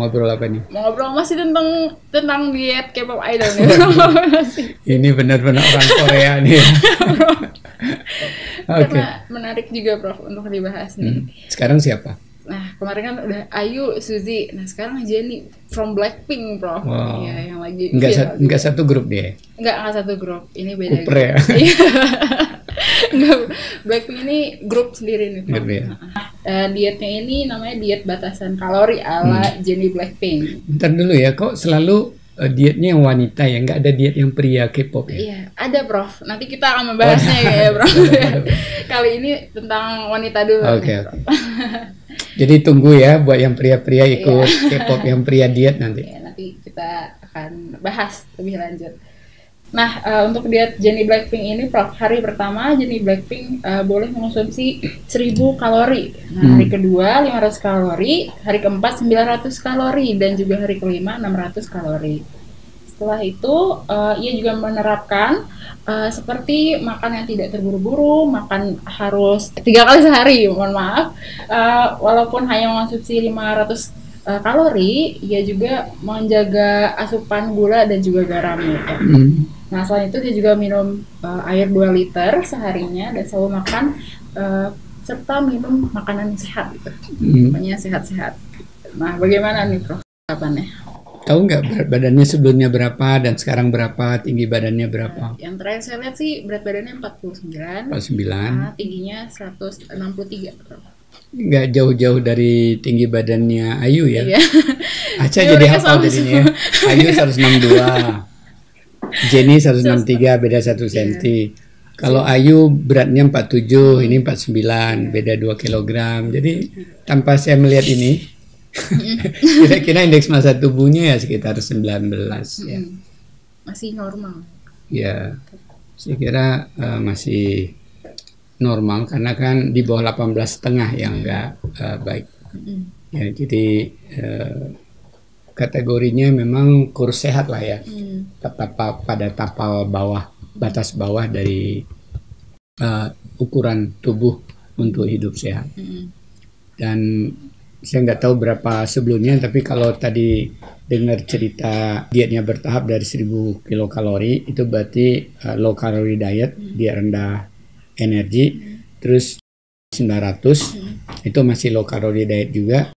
ngobrol apa nih? Mau ngobrol masih tentang diet K-pop idol nih. Ini benar-benar orang Korea nih. Oke. Karena menarik juga Prof untuk dibahas nih. Sekarang siapa? Nah, kemarin kan udah Ayu, Suzy. Nah, sekarang Jennie from Blackpink, Prof. Wow. Iya, yang lagi Enggak satu grup dia. Enggak satu grup. Ini beda. Kuper ya. Enggak, Blackpink ini grup sendiri nih, Prof. Grup ya. Dietnya ini namanya diet batasan kalori ala Jennie Blackpink. Bentar dulu ya, kok selalu dietnya yang wanita ya, nggak ada diet yang pria K-pop ya? Iya, ada Prof. Nanti kita akan membahasnya ya, Prof. Kali ini tentang wanita dulu. Oke. Jadi tunggu ya buat yang pria-pria ikut K-pop yang pria diet nanti. Ya, nanti kita akan bahas lebih lanjut. Nah, untuk diet Jennie Blackpink ini, Prof, hari pertama Jennie Blackpink boleh mengonsumsi 1000 kalori. Nah, hari kedua 500 kalori, hari keempat 900 kalori, dan juga hari kelima 600 kalori. Setelah itu, ia juga menerapkan seperti makan yang tidak terburu-buru, makan harus 3 kali sehari, mohon maaf. Walaupun hanya mengonsumsi 500 kalori, ia juga menjaga asupan gula dan juga garam gitu. Nah, selain itu dia juga minum air 2 liter seharinya dan selalu makan serta minum makanan sehat gitu. Pokoknya sehat-sehat. Nah, bagaimana nih Prof? Kapannya? Tahu nggak berat badannya sebelumnya berapa dan sekarang berapa, tinggi badannya berapa? Yang terakhir saya lihat sih berat badannya 49. 49. Tingginya 163. Nggak jauh-jauh dari tinggi badannya Ayu ya. Iya. Aca jadi hafal jadinya. Ayu 162. Jennie 163, beda 1 cm. Kalau Ayu beratnya 47, ini 49, beda 2 kg. Jadi tanpa saya melihat ini, kira-kira indeks massa tubuhnya ya sekitar 19 ya. Masih normal. Ya, saya kira masih normal karena kan di bawah 18,5 yang enggak baik. Ya, jadi kategorinya memang kurus sehat lah ya. Pada tapal bawah, batas bawah dari ukuran tubuh untuk hidup sehat. Dan saya nggak tahu berapa sebelumnya, tapi kalau tadi dengar cerita dietnya bertahap dari 1000 kilokalori, itu berarti low calorie diet, dia rendah energi. Terus 900 itu masih low calorie diet juga,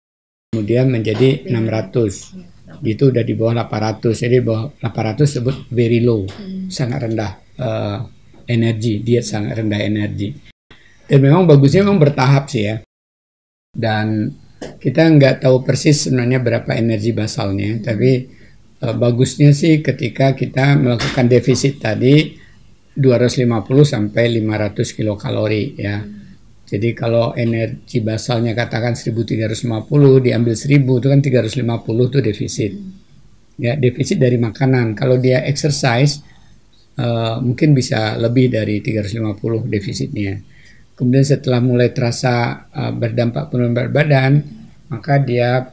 kemudian menjadi 600, itu udah di bawah 800. Jadi bawah 800 sebut very low, sangat rendah energi, diet sangat rendah energi. Dan memang bagusnya memang bertahap sih ya. Dan kita nggak tahu persis sebenarnya berapa energi basalnya, tapi bagusnya sih ketika kita melakukan defisit tadi 250 sampai 500 kilokalori ya. Jadi kalau energi basalnya katakan 1350, diambil 1000, itu kan 350 itu defisit. Ya, defisit dari makanan. Kalau dia exercise mungkin bisa lebih dari 350 defisitnya. Kemudian setelah mulai terasa berdampak penurunan berat badan, maka dia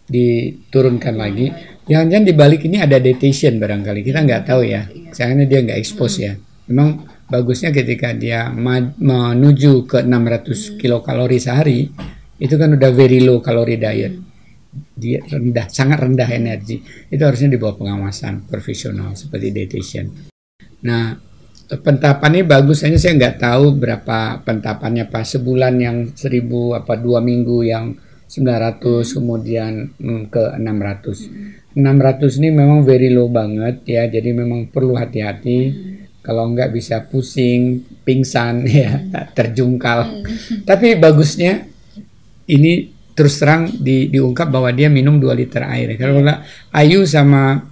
diturunkan lagi. Jangan-jangan di balik ini ada detention barangkali, kita nggak tahu ya. Soalnya dia nggak expose ya. Memang bagusnya ketika dia menuju ke 600 kilokalori sehari, itu kan udah very low calorie diet. Dia rendah, sangat rendah energi. Itu harusnya di bawah pengawasan profesional seperti dietitian. Nah, pentahapan ini bagus, saya nggak tahu berapa pentahapannya, pas sebulan yang 1000, apa 2 minggu yang 900, kemudian ke 600. 600 ini memang very low banget ya, jadi memang perlu hati-hati. Kalau nggak bisa pusing, pingsan ya, terjungkal. Tapi bagusnya ini terus terang diungkap bahwa dia minum 2 liter air. Kalau Ayu sama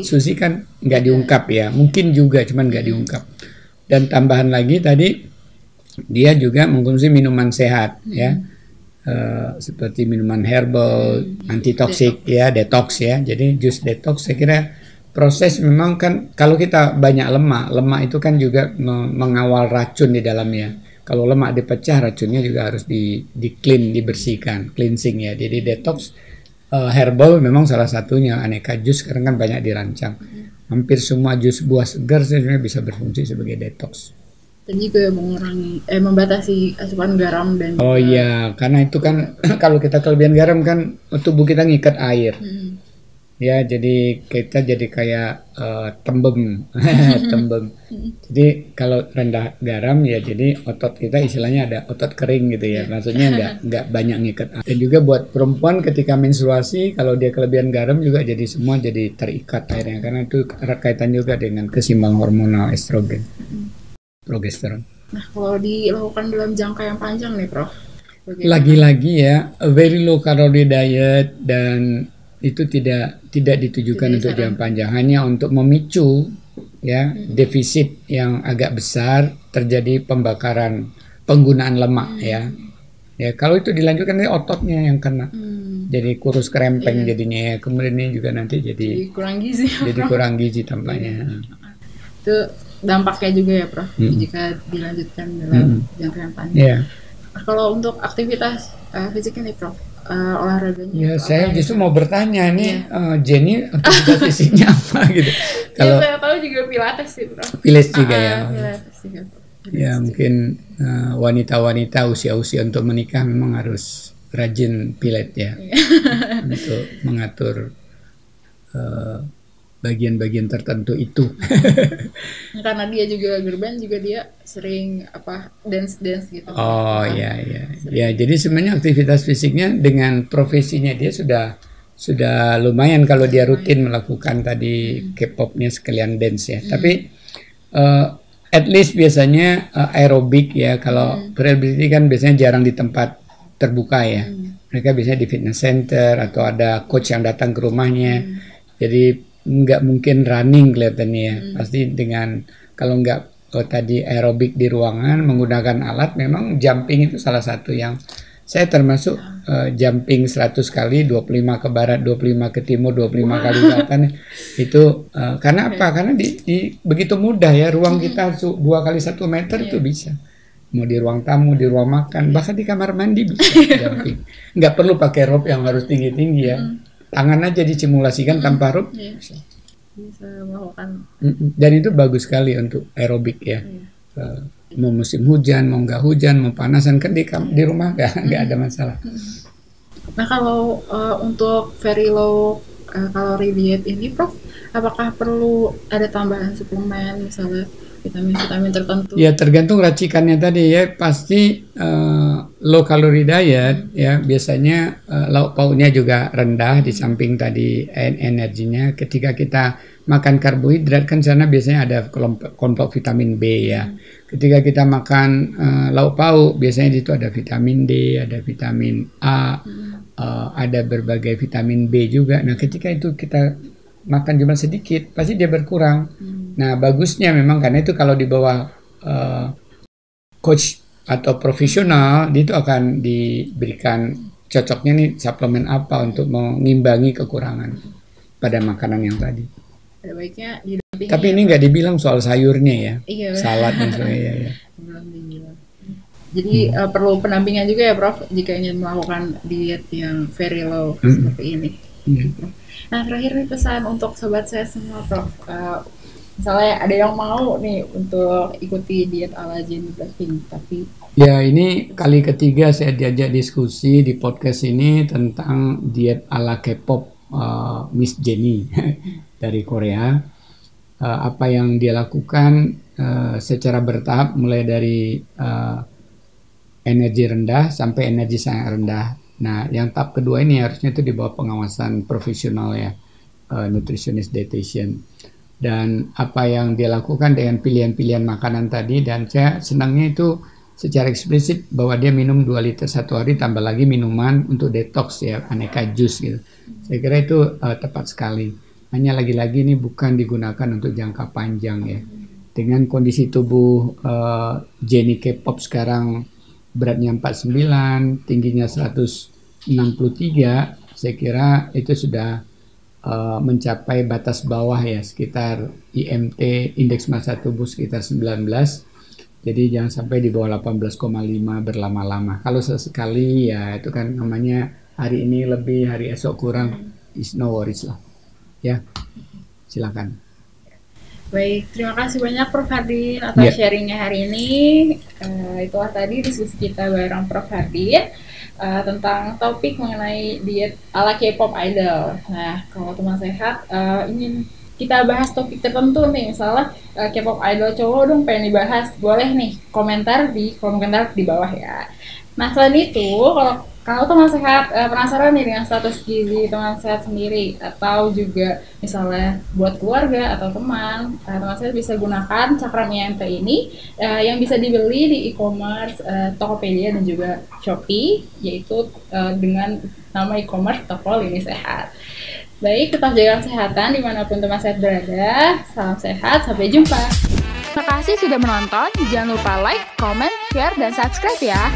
Suzy kan nggak diungkap ya, mungkin juga cuman nggak diungkap. Dan tambahan lagi tadi dia juga mengkonsumsi minuman sehat ya, seperti minuman herbal, antitoksik ya, detox ya. Jadi jus detox, saya kira proses memang kan kalau kita banyak lemak itu kan juga mengawal racun di dalamnya. Kalau lemak dipecah, racunnya juga harus di clean, dibersihkan, cleansing ya. Jadi detox herbal memang salah satunya. Aneka jus sekarang kan banyak dirancang. Hampir semua jus buah segar sebenarnya bisa berfungsi sebagai detox. Dan juga mengurangi, membatasi asupan garam dan Oh iya, karena itu kan kalau kita kelebihan garam kan tubuh kita ngikat air. Ya, jadi kita jadi kayak tembem, tembem. Jadi kalau rendah garam ya jadi otot kita istilahnya ada otot kering gitu ya. Maksudnya nggak banyak ngikat air. Dan juga buat perempuan ketika menstruasi kalau dia kelebihan garam juga jadi semua jadi terikat airnya karena itu erat kaitan juga dengan keseimbangan hormonal estrogen, progesteron. Nah, kalau dilakukan dalam jangka yang panjang nih, Prof. Lagi-lagi ya, a very low calorie diet dan itu tidak ditujukan untuk jangka panjang, hanya untuk memicu ya defisit yang agak besar terjadi pembakaran penggunaan lemak ya. Ya kalau itu dilanjutkan ototnya yang kena. Jadi kurus krempeng jadinya. Kemudian ini juga nanti jadi kurang gizi. Jadi kurang gizi tampaknya. Itu dampaknya juga ya, Prof. Jika dilanjutkan dalam jangka yang panjang. Kalau untuk aktivitas fisiknya nih, Prof, olahraganya? Ya, saya justru mau bertanya nih, Jenny aktivitas fisiknya apa gitu? Kalau saya tahu juga pilates sih, Prof. Pilates juga ya. Pilates juga. Ya mungkin wanita-wanita usia-usia untuk menikah memang harus rajin pilates ya, untuk mengatur bagian-bagian tertentu itu. Karena dia juga gerban juga dia sering dance gitu. Oh ya. Jadi sebenarnya aktivitas fisiknya dengan profesinya dia sudah lumayan kalau dia rutin melakukan tadi K-popnya sekalian dance ya. Tapi at least biasanya aerobik ya. Kalau pre-ability kan biasanya jarang di tempat terbuka ya. Mereka biasanya di fitness center atau ada coach yang datang ke rumahnya. Jadi nggak mungkin running kelihatannya ya. Pasti dengan kalau nggak tadi aerobik di ruangan menggunakan alat, memang jumping itu salah satu yang saya termasuk jumping 100 kali, 25 ke barat, 25 ke timur, 25 kali ke selatan itu karena apa? Karena di begitu mudah ya, ruang kita 2 kali 1 meter itu bisa. Mau di ruang tamu, di ruang makan, bahkan di kamar mandi bisa jumping. Nggak perlu pakai rope yang harus tinggi-tinggi ya. Tangan aja disimulasikan tanpa rope. Bisa melakukan. Dan itu bagus sekali untuk aerobik ya. Mau musim hujan, mau nggak hujan, mau panasan kan di rumah nggak ada masalah. Nah kalau untuk very low calorie diet ini, Prof, apakah perlu ada tambahan suplemen misalnya vitamin-vitamin tertentu? Ya tergantung racikannya tadi ya. Pasti low calorie diet ya biasanya lauk pauknya juga rendah di samping tadi energinya. Ketika kita makan karbohidrat kan sana biasanya ada kelompok vitamin B ya. Ketika kita makan lauk pauk biasanya di situ ada vitamin D, ada vitamin A, ada berbagai vitamin B juga. Nah ketika itu kita makan cuma sedikit pasti dia berkurang. Nah bagusnya memang karena itu kalau di bawah coach atau profesional itu akan diberikan cocoknya nih suplemen apa untuk mengimbangi kekurangan pada makanan yang tadi. Baiknya tapi ini nggak dibilang soal sayurnya ya, saladnya ya. Belum dibilang. Jadi perlu pendampingan juga ya, Prof, jika ingin melakukan diet yang very low seperti ini. Nah terakhir nih pesan untuk sobat saya semua, Prof. Misalnya ada yang mau nih untuk ikuti diet ala Jenny Blackpink, tapi ya ini kali ketiga saya diajak diskusi di podcast ini tentang diet ala K-pop Miss Jenny dari Korea. Apa yang dia lakukan secara bertahap mulai dari energi rendah sampai energi sangat rendah. Nah, yang tahap kedua ini harusnya itu di bawah pengawasan profesional ya, nutritionist dietitian. Dan apa yang dia lakukan dengan pilihan-pilihan makanan tadi, dan saya senangnya itu secara eksplisit bahwa dia minum 2 liter satu hari tambah lagi minuman untuk detox ya, aneka jus gitu. Saya kira itu tepat sekali. Hanya lagi-lagi ini bukan digunakan untuk jangka panjang ya. Dengan kondisi tubuh Jenny K-pop sekarang beratnya 49, tingginya 163, saya kira itu sudah mencapai batas bawah ya, sekitar IMT, indeks massa tubuh sekitar 19. Jadi jangan sampai di bawah 18,5 berlama-lama. Kalau sesekali ya itu kan namanya hari ini lebih, hari esok kurang, is no worries lah. Ya, silakan. Baik, terima kasih banyak Prof. Hardin atas sharingnya hari ini. Itulah tadi diskusi kita bareng Prof. Hardin tentang topik mengenai diet ala K-pop idol. Nah, kalau teman sehat ingin kita bahas topik tertentu nih, misalnya K-pop idol cowok dong pengen dibahas, boleh nih komentar di kolom komentar di bawah ya. Nah, selain itu, kalau teman sehat penasaran nih dengan status gizi teman sehat sendiri, atau juga misalnya buat keluarga atau teman sehat bisa gunakan Cakram IMT ini yang bisa dibeli di e-commerce Tokopedia dan juga Shopee, yaitu dengan nama e-commerce Toko Lini Sehat. Baik, tetap jaga kesehatan dimanapun teman sehat berada. Salam sehat, sampai jumpa. Terima kasih sudah menonton. Jangan lupa like, comment, share, dan subscribe ya.